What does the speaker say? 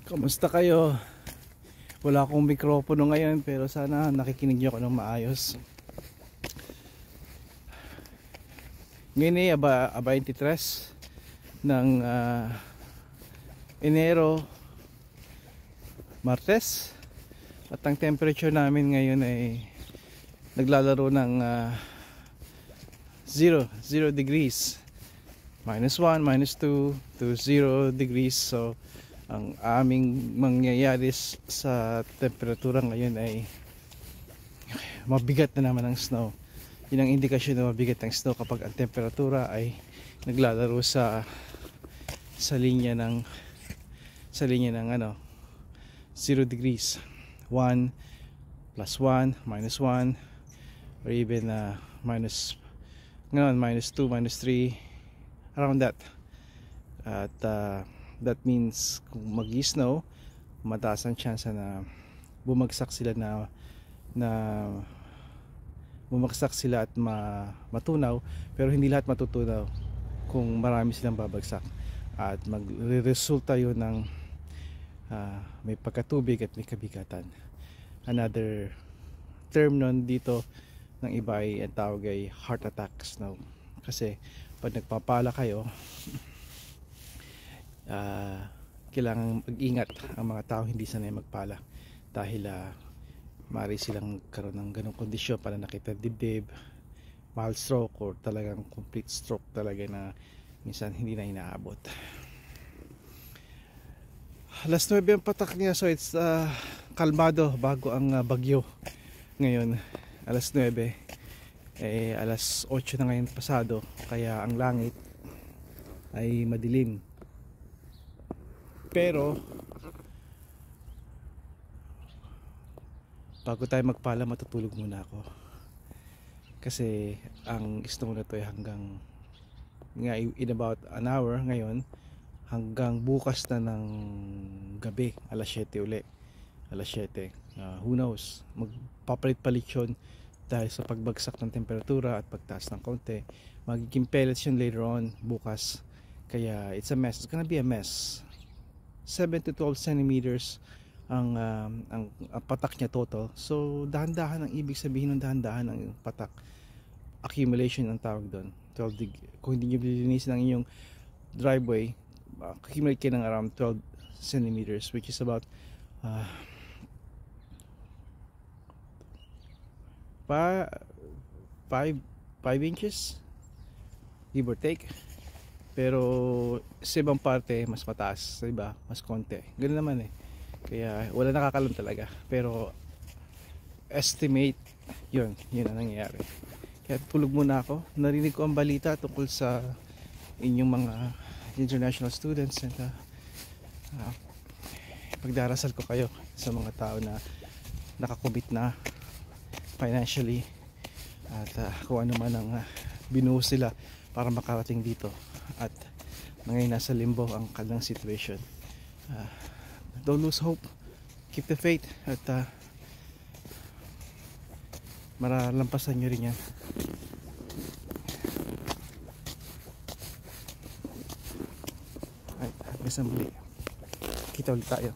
Kamusta kayo? Wala akong mikropono ngayon pero sana nakikinig niyo ako ng maayos. Ngayon ay aba 23 ng Enero, Martes. At ang temperature namin ngayon ay naglalaro ng 0 degrees, -1, -2 to 0 degrees. So ang aming mangyayari sa temperatura ngayon ay mabigat na naman ang snow. Yun ang indikasyon na mabigat ang snow kapag ang temperatura ay naglalaro sa linya ng 0 degrees, 1 plus 1 minus 1, or even -2 -3, around that. At that means kung mag-snow, mataas ang chance na bumagsak sila at matunaw, pero hindi lahat matutunaw kung marami silang babagsak, at magre-resulta yun ng may pagkatubig at may kabigatan. Another term nun dito ng iba ay ang tawag ay heart attack snow, kasi pag nagpapala kayo, kailangan mag-ingat ang mga tao hindi sanay magpala, dahil maaari silang karoon ng ganong kondisyon, pananakit ng dibdib, mild stroke, or talagang complete stroke talaga na minsan hindi na inaabot. Alas 9 ang patak niya, so it's kalmado bago ang bagyo ngayon. Alas 9, alas 8 na ngayon pasado, kaya ang langit ay madilim. Pero bago tayo magpala, matutulog muna ako, kasi ang snow na to ay hanggang in about an hour ngayon, hanggang bukas na ng gabi, alas 7 uli. Alas 7, who knows, magpapalit-palit yun dahil sa pagbagsak ng temperatura at pagtaas ng konti. Magiging pellets yun later on bukas, kaya it's a mess, it's gonna be a mess. 7 to 12 centimeters ang patak niya total. So dahan-dahan ang ibig sabihin ng dahan-dahan ang patak. Accumulation ang tawag doon. Kung hindi niyo lilinisin ang inyong driveway, accumulate kayo ng around 12 centimeters, which is about 5 inches, give or take. Pero sa ibang parte mas mataas, sa iba mas konti. Ganun naman eh. Kaya wala nakakalam talaga. Pero estimate, yun ang nangyayari. Kaya tulog muna ako. Narinig ko ang balita tungkol sa inyong mga international students, and pagdarasal ko kayo sa mga tao na nakakommit na financially, at kung ano man ang binuhos sila para makarating dito, at ngayon nasa limbo ang kanilang situation. Don't lose hope, keep the faith, at maralampasan nyo rin yan. Ay, hanggang sa muli, kita ulit tayo.